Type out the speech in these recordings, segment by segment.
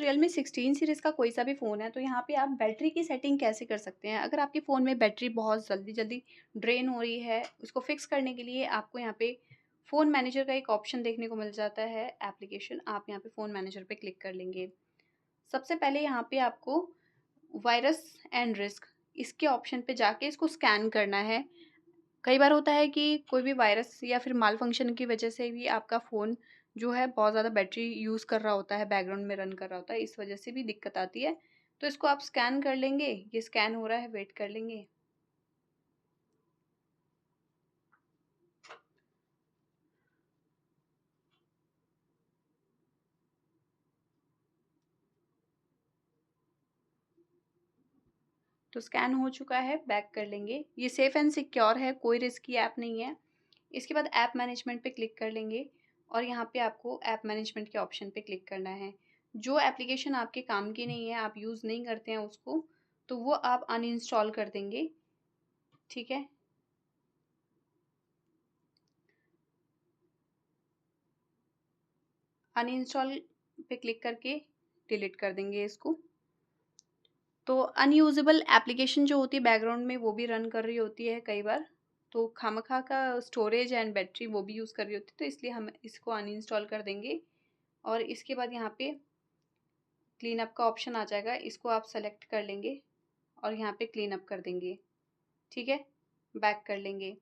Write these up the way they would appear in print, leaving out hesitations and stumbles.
Realme 16 series का कोई सा भी फ़ोन है, तो यहाँ पे आप बैटरी की सेटिंग कैसे कर सकते हैं? अगर आपके फ़ोन में बैटरी बहुत जल्दी-जल्दी ड्रेन हो रही है, उसको फ़िक्स करने के लिए आपको यहाँ पे फ़ोन मैनेजर का एक ऑप्शन देखने को मिल जाता है, एप्लीकेशन। आप यहाँ पे फ़ोन मैनेजर पे क्लिक कर लेंगे। सबसे पहले यहाँ पे आपको वायरस एंड रिस्क इसके ऑप्शन पे जाके इसको स्कैन करना है। कई बार होता है कि कोई भी वायरस या फिर माल फंक्शन की वजह से भी आपका फ़ोन जो है बहुत ज़्यादा बैटरी यूज़ कर रहा होता है, बैकग्राउंड में रन कर रहा होता है, इस वजह से भी दिक्कत आती है। तो इसको आप स्कैन कर लेंगे, ये स्कैन हो रहा है, वेट कर लेंगे। तो स्कैन हो चुका है, बैक कर लेंगे। ये सेफ़ एंड सिक्योर है, कोई रिस्की ऐप नहीं है। इसके बाद ऐप मैनेजमेंट पे क्लिक कर लेंगे और यहाँ पे आपको ऐप मैनेजमेंट के ऑप्शन पे क्लिक करना है। जो एप्लीकेशन आपके काम की नहीं है, आप यूज़ नहीं करते हैं उसको, तो वो आप अनइंस्टॉल कर देंगे, ठीक है? अनइंस्टॉल पे क्लिक करके डिलीट कर देंगे इसको। तो अनयूजेबल एप्लीकेशन जो होती है बैकग्राउंड में वो भी रन कर रही होती है कई बार, तो खामखा का स्टोरेज एंड बैटरी वो भी यूज़ कर रही होती है, तो इसलिए हम इसको अनइंस्टॉल कर देंगे। और इसके बाद यहाँ पे क्लीन अप का ऑप्शन आ जाएगा, इसको आप सेलेक्ट कर लेंगे और यहाँ पे क्लीन अप कर देंगे, ठीक है? बैक कर लेंगे।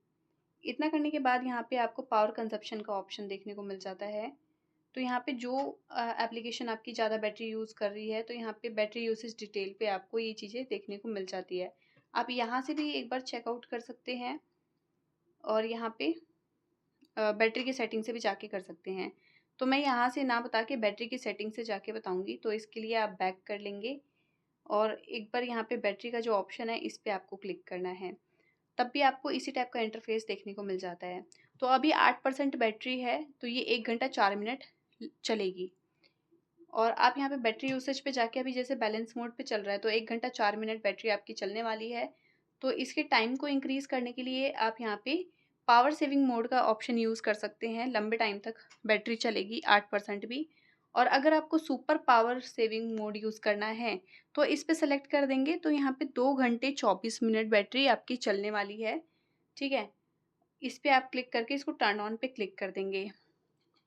इतना करने के बाद यहाँ पे आपको पावर कंजप्शन का ऑप्शन देखने को मिल जाता है। तो यहाँ पे जो एप्लीकेशन आपकी ज़्यादा बैटरी यूज़ कर रही है, तो यहाँ पे बैटरी यूसेज डिटेल पे आपको ये चीज़ें देखने को मिल जाती है। आप यहाँ से भी एक बार चेकआउट कर सकते हैं और यहाँ पे बैटरी की सेटिंग से भी जाके कर सकते हैं। तो मैं यहाँ से ना बता के बैटरी की सेटिंग से जाके बताऊँगी, तो इसके लिए आप बैक कर लेंगे और एक बार यहाँ पे बैटरी का जो ऑप्शन है, इस पे आपको क्लिक करना है। तब भी आपको इसी टाइप का इंटरफेस देखने को मिल जाता है। तो अभी 8% बैटरी है, तो ये 1 घंटा 4 मिनट चलेगी। और आप यहाँ पे बैटरी यूसेज पे जाके अभी जैसे बैलेंस मोड पे चल रहा है, तो 1 घंटा 4 मिनट बैटरी आपकी चलने वाली है। तो इसके टाइम को इंक्रीज़ करने के लिए आप यहाँ पे पावर सेविंग मोड का ऑप्शन यूज़ कर सकते हैं, लंबे टाइम तक बैटरी चलेगी 8% भी। और अगर आपको super power saving mode use करना है, तो इस पे सेलेक्ट कर देंगे, तो यहाँ पे 2 घंटे 24 मिनट बैटरी आपकी चलने वाली है, ठीक है? इस पे आप क्लिक करके इसको टर्न ऑन पे क्लिक कर देंगे।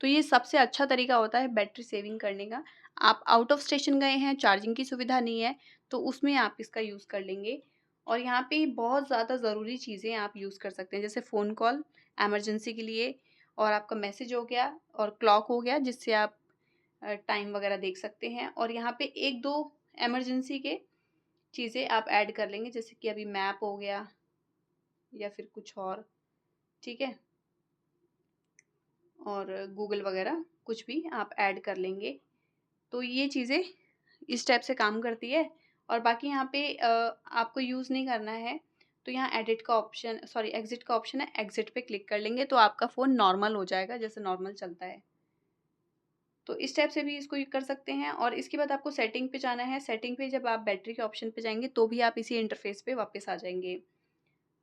तो ये सबसे अच्छा तरीका होता है बैटरी सेविंग करने का। आप आउट ऑफ स्टेशन गए हैं, चार्जिंग की सुविधा नहीं है, तो उसमें आप इसका यूज़ कर लेंगे। और यहाँ पे बहुत ज़्यादा ज़रूरी चीज़ें आप यूज़ कर सकते हैं, जैसे फ़ोन कॉल, इमरजेंसी के लिए, और आपका मैसेज हो गया और क्लॉक हो गया, जिससे आप टाइम वगैरह देख सकते हैं। और यहाँ पे 1-2 इमरजेंसी के चीज़ें आप ऐड कर लेंगे, जैसे कि अभी मैप हो गया या फिर कुछ और, ठीक है? और गूगल वगैरह कुछ भी आप ऐड कर लेंगे। तो ये चीज़ें इस टाइप से काम करती है। और बाकी यहाँ पे आपको यूज़ नहीं करना है, तो यहाँ एडिट का ऑप्शन, सॉरी, एग्ज़िट का ऑप्शन है, एग्ज़िट पे क्लिक कर लेंगे तो आपका फ़ोन नॉर्मल हो जाएगा, जैसे नॉर्मल चलता है। तो इस टाइप से भी इसको कर सकते हैं। और इसके बाद आपको सेटिंग पे जाना है। सेटिंग पे जब आप बैटरी के ऑप्शन पे जाएँगे, तो भी आप इसी इंटरफ़ेस पे वापस आ जाएँगे।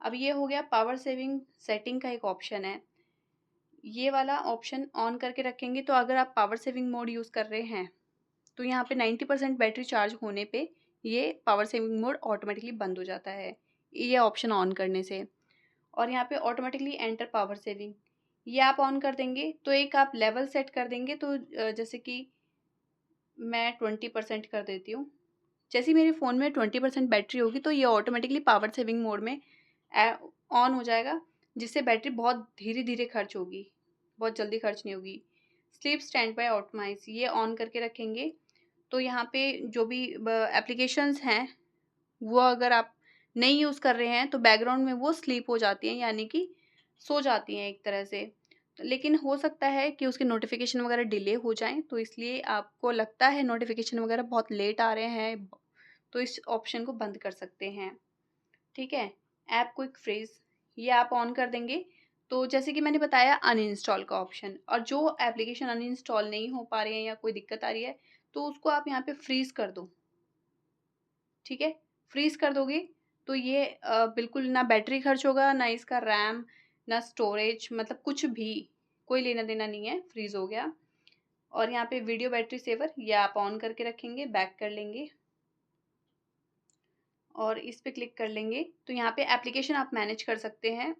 अब ये हो गया पावर सेविंग सेटिंग का एक ऑप्शन है। ये वाला ऑप्शन ऑन करके रखेंगे, तो अगर आप पावर सेविंग मोड यूज़ कर रहे हैं, तो यहाँ पे 90% बैटरी चार्ज होने पे ये पावर सेविंग मोड ऑटोमेटिकली बंद हो जाता है, ये ऑप्शन ऑन करने से। और यहाँ पे ऑटोमेटिकली एंटर पावर सेविंग, ये आप ऑन कर देंगे, तो एक आप लेवल सेट कर देंगे। तो जैसे कि मैं 20% कर देती हूँ। जैसे ही मेरे फ़ोन में 20% बैटरी होगी, तो ये ऑटोमेटिकली पावर सेविंग मोड में ऑन हो जाएगा, जिससे बैटरी बहुत धीरे-धीरे खर्च होगी, बहुत जल्दी खर्च नहीं होगी। स्लीप स्टैंड बाय ऑटोमाइज़ ये ऑन करके रखेंगे, तो यहाँ पे जो भी एप्लीकेशंस हैं, वो अगर आप नहीं यूज़ कर रहे हैं, तो बैकग्राउंड में वो स्लीप हो जाती हैं, यानी कि सो जाती हैं एक तरह से। लेकिन हो सकता है कि उसके नोटिफ़िकेशन वगैरह डिले हो जाएँ, तो इसलिए आपको लगता है नोटिफ़िकेशन वगैरह बहुत लेट आ रहे हैं, तो इस ऑप्शन को बंद कर सकते हैं, ठीक है? ऐप क्विक फ्रीज़ ये आप ऑन कर देंगे, तो जैसे कि मैंने बताया अनइंस्टॉल का ऑप्शन, और जो एप्लीकेशन अनइंस्टॉल नहीं हो पा रहे हैं या कोई दिक्कत आ रही है, तो उसको आप यहाँ पे फ्रीज़ कर दो, ठीक है? फ्रीज़ कर दोगे, तो ये बिल्कुल ना बैटरी खर्च होगा, ना इसका रैम, ना स्टोरेज, मतलब कुछ भी, कोई लेना-देना नहीं है, फ्रीज़ हो गया। और यहाँ पे वीडियो बैटरी सेवर ये आप ऑन करके रखेंगे, बैक कर लेंगे और इस पे क्लिक कर लेंगे। तो यहाँ पे एप्लीकेशन आप मैनेज कर सकते हैं।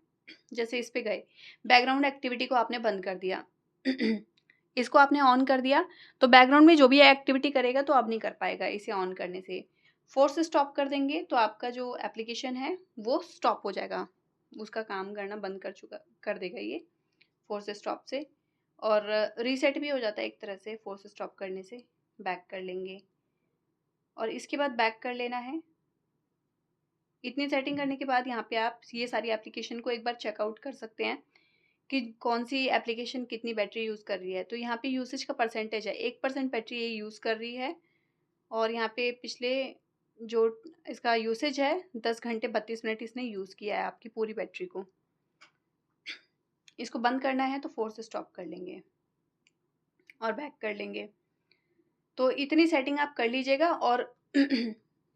जैसे इस पे गए, बैकग्राउंड एक्टिविटी को आपने बंद कर दिया इसको आपने ऑन कर दिया तो बैकग्राउंड में जो भी एक्टिविटी करेगा तो अब नहीं कर पाएगा इसे ऑन करने से। फोर्स स्टॉप कर देंगे तो आपका जो एप्लीकेशन है वो स्टॉप हो जाएगा, उसका काम करना बंद कर देगा ये फोर्स स्टॉप से। और रीसेट भी हो जाता है एक तरह से फोर्स स्टॉप करने से। बैक कर लेंगे और इसके बाद बैक कर लेना है। इतनी सेटिंग करने के बाद यहाँ पे आप ये सारी एप्लीकेशन को एक बार चेकआउट कर सकते हैं कि कौन सी एप्लीकेशन कितनी बैटरी यूज़ कर रही है। तो यहाँ पे यूसेज का परसेंटेज है, 1% बैटरी ये यूज़ कर रही है। और यहाँ पे पिछले जो इसका यूसेज है 10 घंटे 32 मिनट इसने यूज़ किया है आपकी पूरी बैटरी को। इसको बंद करना है तो फोर्स स्टॉप कर लेंगे और बैक कर लेंगे। तो इतनी सेटिंग आप कर लीजिएगा। और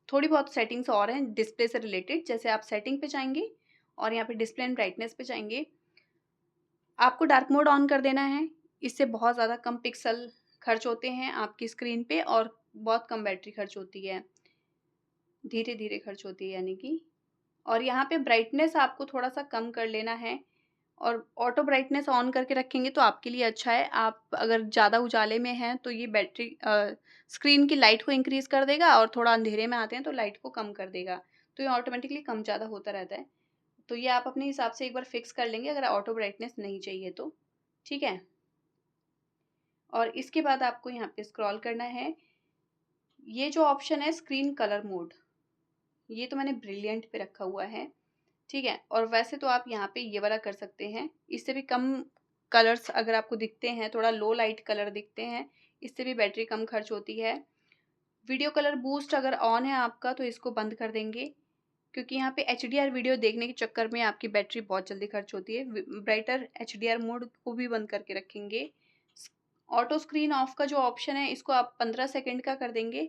थोड़ी बहुत सेटिंग्स और हैं डिस्प्ले से रिलेटेड। जैसे आप सेटिंग पे जाएंगे और यहाँ पे डिस्प्ले एंड ब्राइटनेस पे जाएंगे, आपको डार्क मोड ऑन कर देना है। इससे बहुत ज़्यादा कम पिक्सल खर्च होते हैं आपकी स्क्रीन पे और बहुत कम बैटरी खर्च होती है, धीरे धीरे खर्च होती है यानी कि। और यहाँ पे ब्राइटनेस आपको थोड़ा सा कम कर लेना है और ऑटो ब्राइटनेस ऑन करके रखेंगे तो आपके लिए अच्छा है। आप अगर ज़्यादा उजाले में हैं तो ये बैटरी स्क्रीन की लाइट को इंक्रीज़ कर देगा और थोड़ा अंधेरे में आते हैं तो लाइट को कम कर देगा। तो ये ऑटोमेटिकली कम ज़्यादा होता रहता है। तो ये आप अपने हिसाब से एक बार फिक्स कर लेंगे अगर ऑटो ब्राइटनेस नहीं चाहिए तो, ठीक है। और इसके बाद आपको यहाँ पे स्क्रॉल करना है। ये जो ऑप्शन है स्क्रीन कलर मोड, ये तो मैंने ब्रिलियंट पे रखा हुआ है, ठीक है। और वैसे तो आप यहाँ पे ये वाला कर सकते हैं, इससे भी कम कलर्स अगर आपको दिखते हैं, थोड़ा लो लाइट कलर दिखते हैं, इससे भी बैटरी कम खर्च होती है। वीडियो कलर बूस्ट अगर ऑन है आपका तो इसको बंद कर देंगे, क्योंकि यहाँ पे HDR वीडियो देखने के चक्कर में आपकी बैटरी बहुत जल्दी खर्च होती है। ब्राइटर HDR मोड को भी बंद करके रखेंगे। ऑटो स्क्रीन ऑफ का जो ऑप्शन है इसको आप 15 सेकंड का कर देंगे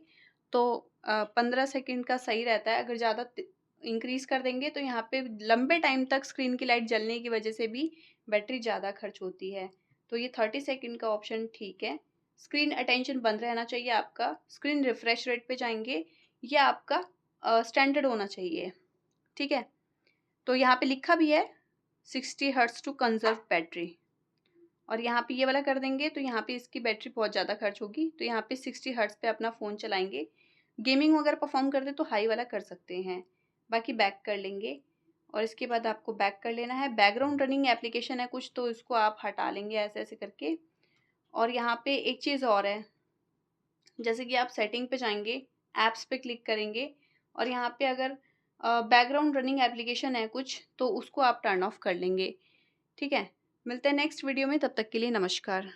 तो 15 सेकंड का सही रहता है। अगर ज़्यादा इंक्रीज़ कर देंगे तो यहाँ पे लंबे टाइम तक स्क्रीन की लाइट जलने की वजह से भी बैटरी ज़्यादा खर्च होती है। तो ये 30 सेकंड का ऑप्शन ठीक है। स्क्रीन अटेंशन बंद रहना चाहिए आपका। स्क्रीन रिफ्रेश रेट पे जाएंगे, ये आपका स्टैंडर्ड होना चाहिए, ठीक है। तो यहाँ पे लिखा भी है 60 हर्ट्ज टू कंजर्व बैटरी। और यहाँ पे ये वाला कर देंगे तो यहाँ पे इसकी बैटरी बहुत ज़्यादा खर्च होगी। तो यहाँ पे 60 हर्ट्ज पे अपना फ़ोन चलाएंगे। गेमिंग वगैरह परफॉर्म करते तो हाई वाला कर सकते हैं। बाकी बैक कर लेंगे और इसके बाद आपको बैक कर लेना है। बैकग्राउंड रनिंग एप्लीकेशन है कुछ तो इसको आप हटा लेंगे ऐसे ऐसे करके। और यहाँ पे एक चीज़ और है, जैसे कि आप सेटिंग पे जाएंगे, ऐप्स पे क्लिक करेंगे और यहाँ पे अगर बैकग्राउंड रनिंग एप्लीकेशन है कुछ तो उसको आप टर्न ऑफ कर लेंगे, ठीक है। मिलते हैं नेक्स्ट वीडियो में, तब तक के लिए नमस्कार।